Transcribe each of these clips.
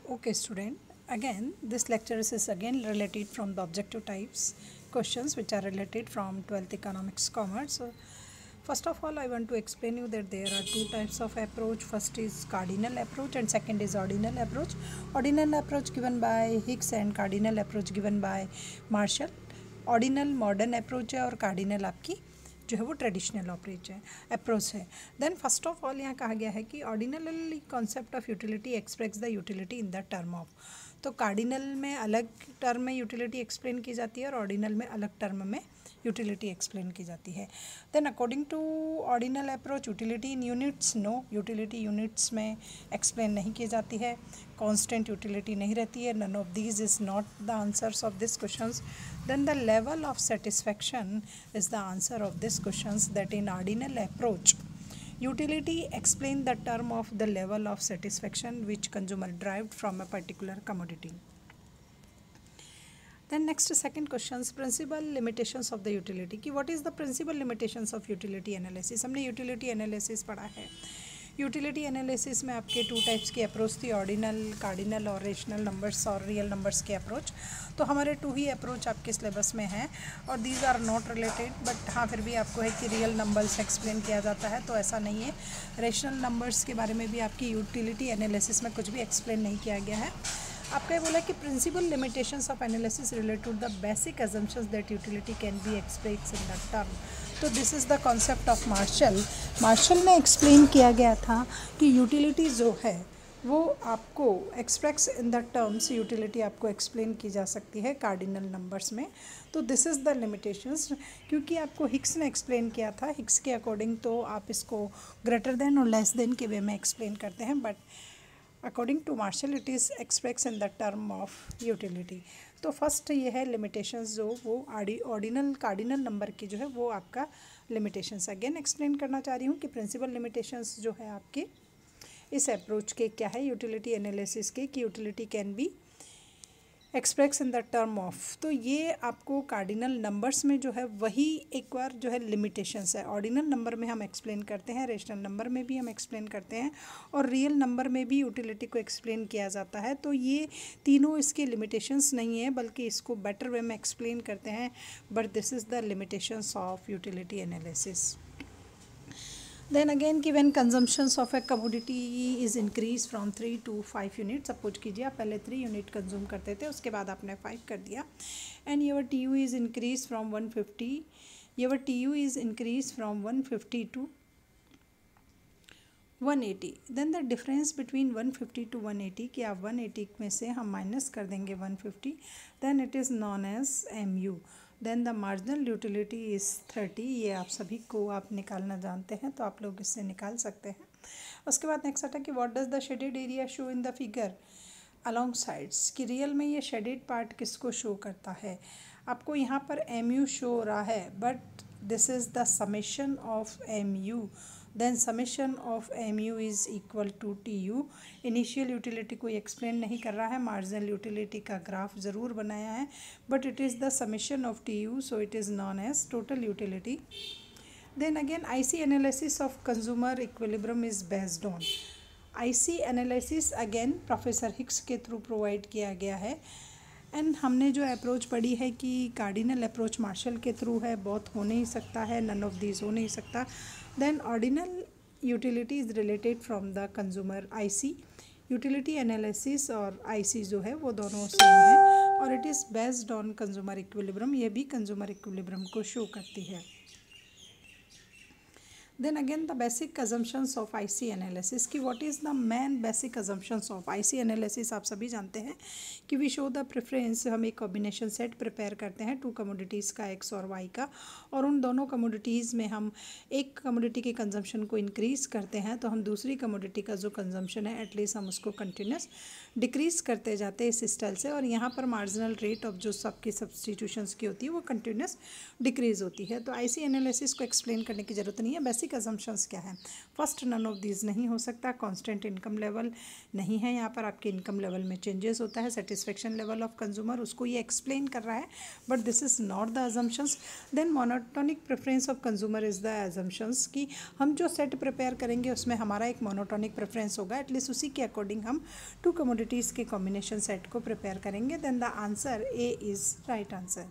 Okay, student. Again, this lecture is again related from the objective types questions which are related from 12th Economics Commerce. So, first of all, I want to explain you that there are two types of approach. First is cardinal approach and second is ordinal approach. Ordinal approach given by Hicks and cardinal approach given by Marshall. Ordinal modern approach है और cardinal आपकी जो है वो traditional approach है. Then first of all यहाँ कहा गया है कि ordinal concept of utility express the utility in the term of. तो कार्डिनल में अलग टर्म में यूटिलिटी एक्सप्लेन की जाती है और ऑर्डिनल में अलग टर्म में यूटिलिटी एक्सप्लेन की जाती है. Then according to ordinal approach utility in units, no, utility units में एक्सप्लेन नहीं की जाती है. कांस्टेंट यूटिलिटी नहीं रहती है. None of these is not the answers of this questions. Then the level of satisfaction is the answer of this questions, that in ordinal approach utility explain the term of the level of satisfaction which consumer derived from a particular commodity. Then next second questions, principal limitations of the utility कि what is the principal limitations of utility analysis. हमने utility analysis पढ़ा है. Utility analysis में आपके two types की approach थी, ordinal, cardinal और rational numbers और रियल नंबर्स के अप्रोच. तो हमारे टू ही अप्रोच आपके सिलेबस में हैं और these are not related, but हाँ फिर भी आपको है कि रियल नंबर्स एक्सप्लेन किया जाता है, तो ऐसा नहीं है. रेशनल नंबर्स के बारे में भी आपकी यूटिलिटी एनालिसिस में कुछ भी एक्सप्लेन नहीं किया गया है. आपका ये बोला कि principal limitations of analysis related to the basic assumptions that utility can be express in the term. तो this is the concept of Marshall में एक्सप्लेन किया गया था कि यूटिलिटी जो है वो आपको express in the terms, utility आपको एक्सप्लेन की जा सकती है कार्डिनल नंबर्स में. तो दिस इज़ द लिमिटेशंस, क्योंकि आपको हिक्स ने एक्सप्लेन किया था. हिक्स के अकॉर्डिंग तो आप इसको ग्रेटर देन और लेस देन के वे में एक्सप्लेन करते हैं, but according to Marshall it is express in the term of utility. तो फर्स्ट ये है लिमिटेशंस जो वो ऑर्डिनल कार्डिनल नंबर की जो है वो आपका लिमिटेशंस अगेन एक्सप्लेन करना चाह रही हूँ कि प्रिंसिपल लिमिटेशंस जो है आपके इस अप्रोच के क्या है यूटिलिटी एनालिसिस के, कि utility can be express in the term of. तो ये आपको कार्डिनल नंबर्स में जो है वही एक बार जो है लिमिटेशंस है. ऑर्डिनल नंबर में हम एक्सप्लेन करते हैं, रेशनल नंबर में भी हम एक्सप्लेन करते हैं और रियल नंबर में भी यूटिलिटी को एक्सप्लेन किया जाता है. तो ये तीनों इसके लिमिटेशंस नहीं है, बल्कि इसको बेटर वे में एक्सप्लेन करते हैं. But this is the limitations of utility analysis. Then again कि when consumptions of a commodity is increase from 3 to 5 unit. Suppose कीजिए आप पहले 3 यूनिट कंज्यूम करते थे, उसके बाद आपने 5 कर दिया. And your TU is increase from 150, your TU is increase from 150 to 180. Then the difference between 150 to 180 कि आप 180 में से हम माइनस कर देंगे 150, then it is known as MU. Then the marginal utility is 30. ये आप सभी को आप निकालना जानते हैं, तो आप लोग इससे निकाल सकते हैं. उसके बाद नेक्स्ट आता है कि what does the shaded area show in the figure along sides. कि रियल में ये शेडेड पार्ट किसको शो करता है. आपको यहाँ पर MU शो हो रहा है, but this is the summation of MU. Then summation of MU is equal to TU. Initial utility कोई एक्सप्लेन नहीं कर रहा है, मार्जिनल यूटिलिटी का ग्राफ ज़रूर बनाया है, but it is the summation of TU, so it is known as total utility. Then again IC analysis of consumer equilibrium is based on. IC analysis again professor Hicks के through provide किया गया है. And हमने जो approach पढ़ी है कि cardinal approach martial के थ्रू है, बहुत हो नहीं सकता है, नन ऑफ दीज हो नहीं सकता. Then ordinal utility is related from the consumer IC. Utility analysis और IC जो है वो दोनों सेम है और it is based on consumer equilibrium. ये भी कंज्यूमर इक्विलिब्रियम को शो करती है. Then again the basic assumptions of IC analysis कि what is the main basic assumptions of IC analysis. आप सभी जानते हैं कि वी शो द प्रेफरेंस. हम एक कॉम्बिनेशन सेट प्रिपेयर करते हैं 2 कमोडिटीज़ का, X और Y का, और उन दोनों कमोडिटीज़ में हम एक कमोडिटी के कंजम्पशन को इंक्रीज़ करते हैं, तो हम दूसरी कमोडिटी का जो कंजम्पशन है एटलीस्ट हम उसको कंटिन्यूस डिक्रीज़ करते जाते हैं इस स्टाइल से. और यहाँ पर मार्जिनल रेट ऑफ जो सबकी सब्सटीट्यूशंस की होती है वो कंटिन्यूस डिक्रीज़ होती है. तो IC एनालिसिस को एक्सप्लेन करने की ज़रूरत नहीं है. बेसिक बेसिक अजम्पशंस क्या है? फर्स्ट, नन ऑफ दीज नहीं हो सकता, कांस्टेंट इनकम लेवल नहीं है, यहाँ पर आपके इनकम लेवल में चेंजेस होता है, सेटिस्फेक्शन लेवल ऑफ कंज्यूमर उसको ये एक्सप्लेन कर रहा है, but this is not the assumptions. Then monotonic preference of consumer is the assumptions कि हम जो सेट प्रिपेयर करेंगे उसमें हमारा एक मोनोटोनिक प्रेफरेंस होगा, एटलीस्ट उसी के अकॉर्डिंग हम टू कमोडिटीज़ के कॉम्बिनेशन सेट को प्रिपेयर करेंगे। Then the answer A is right answer.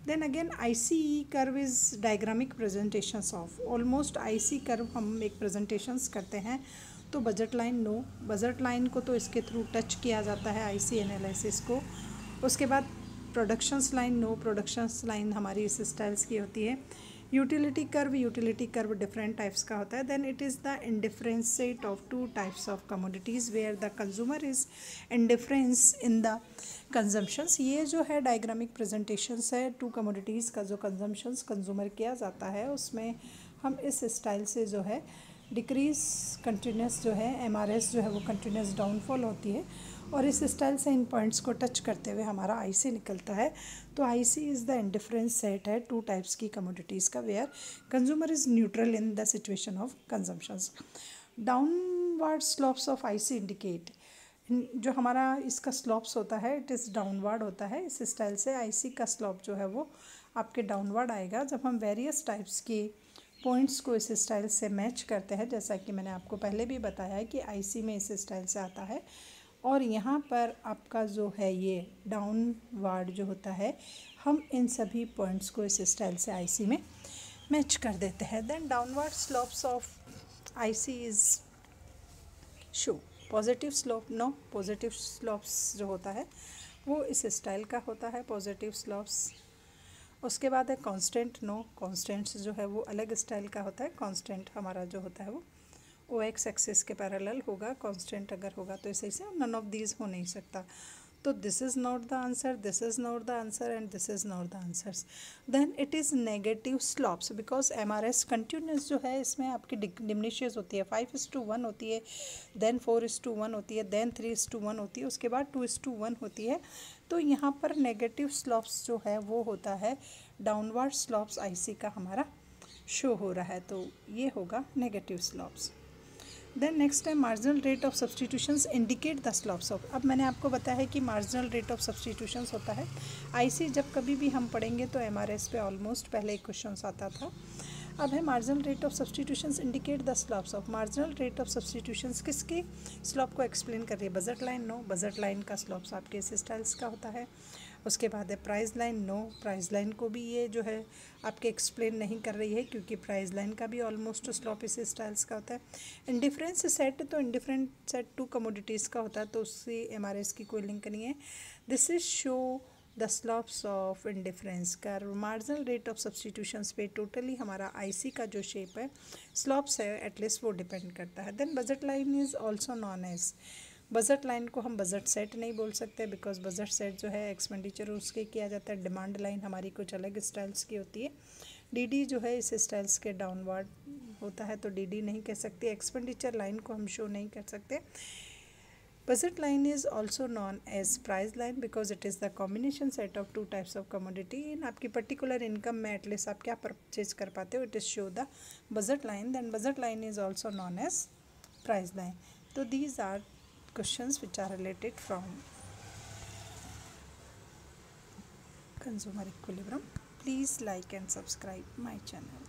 Then again ICE curve is diagrammatic presentations of, almost IC curve हम एक प्रेजेंटेशंस करते हैं, तो budget line no, budget line को तो इसके थ्रू टच किया जाता है IC एनालिसिस को। उसके बाद productions line no, productions line हमारी इस स्टाइल्स की होती है। यूटिलिटी कर्व डिफरेंट टाइप्स का होता है। Then it is the indifference set of two types of commodities where the consumer is indifference in the consumptions. ये जो है डायग्रामिक प्रेजेंटेशंस है टू कमोडिटीज़ का जो कंजम्पशंस कंज्यूमर किया जाता है, उसमें हम इस स्टाइल से जो है डिक्रीज कंटिन्यूस जो है MRS जो है वो कंटिन्यूस डाउनफॉल होती है, और इस स्टाइल से इन पॉइंट्स को टच करते हुए हमारा IC निकलता है। तो IC is the indifference set है टू टाइप्स की कमोडिटीज़ का where consumer is neutral in the situation of consumptions. Downward slopes of IC indicate, जो हमारा इसका स्लोप्स होता है इट इज़ डाउनवर्ड होता है। इस स्टाइल से IC का स्लोप जो है वो आपके डाउनवर्ड आएगा जब हम वेरियस टाइप्स के पॉइंट्स को इस स्टाइल से मैच करते हैं, जैसा कि मैंने आपको पहले भी बताया है कि IC में इस स्टाइल से आता है, और यहाँ पर आपका जो है ये डाउनवर्ड जो होता है, हम इन सभी पॉइंट्स को इस स्टाइल से IC में मैच कर देते हैं। Then downward slopes of IC is show, positive slope no, positive slopes जो होता है वो इस स्टाइल का होता है, पॉजिटिव स्लोप्स। उसके बाद है कांस्टेंट नो, कांस्टेंट्स जो है वो अलग स्टाइल का होता है, कांस्टेंट हमारा जो होता है वो OX एक्सिस के पैरेलल होगा, कांस्टेंट अगर होगा तो इसे से नन ऑफ दीज हो नहीं सकता। तो this is not the answer, this is not the answer and this is not the answers. Then it is negative slopes because MRS continuous जो है इसमें आपकी डिमिनिशेस होती है, 5:1 होती है, देन 4:1 होती है, देन 3:1 होती है, उसके बाद 2:1 होती है। तो यहाँ पर नेगेटिव स्लॉप्स जो है वो होता है, डाउनवर्ड स्लॉप्स IC का हमारा शो हो रहा है, तो ये होगा नेगेटिव स्लॉप्स। देन नेक्स्ट है marginal rate of substitutions indicate the slopes of. अब मैंने आपको बताया है कि मार्जिनल रेट ऑफ सब्सटीट्यूशंस होता है IC, जब कभी भी हम पढ़ेंगे तो MRS पे ऑलमोस्ट पहले एक क्वेश्चन आता था। अब है marginal rate of substitutions indicate the slopes of. Marginal rate of substitutions किसके स्लॉप को एक्सप्लेन कर रही है? Budget line no, budget line का स्लॉप्स आपके इस स्टाइल्स का होता है। उसके बाद है price line no, price line को भी ये जो है आपके एक्सप्लेन नहीं कर रही है क्योंकि प्राइस लाइन का भी ऑलमोस्ट स्लॉप इस स्टाइल्स का होता है। इंडिफरेंस सेट, तो इंडिफरेंट सेट टू कमोडिटीज़ का होता है, तो उससे MRS की कोई लिंक नहीं है। This is show the slopes of indifference curve. Marginal rate of substitutions पे टोटली हमारा IC का जो शेप है स्लॉप्स है एटलीस्ट वो डिपेंड करता है। Then budget line is also known as, budget line को हम बजट सेट नहीं बोल सकते बिकॉज बजट सेट जो है एक्सपेंडिचर उसके किया जाता है। डिमांड लाइन हमारी कुछ अलग स्टाइल्स की होती है। DD जो है इस स्टाइल्स के डाउनवर्ड होता है, तो DD नहीं कह सकते। एक्सपेंडिचर लाइन को हम शो नहीं कर सकते। Budget line is also known as price line because it is the combination set of two types of commodity. In आपकी पर्टिकुलर इनकम में एटलीस्ट आप क्या परचेज कर पाते हो, it is show the budget line. Then budget line is also known as price line. तो these are questions which are related from consumer equilibrium. Please like and subscribe my channel.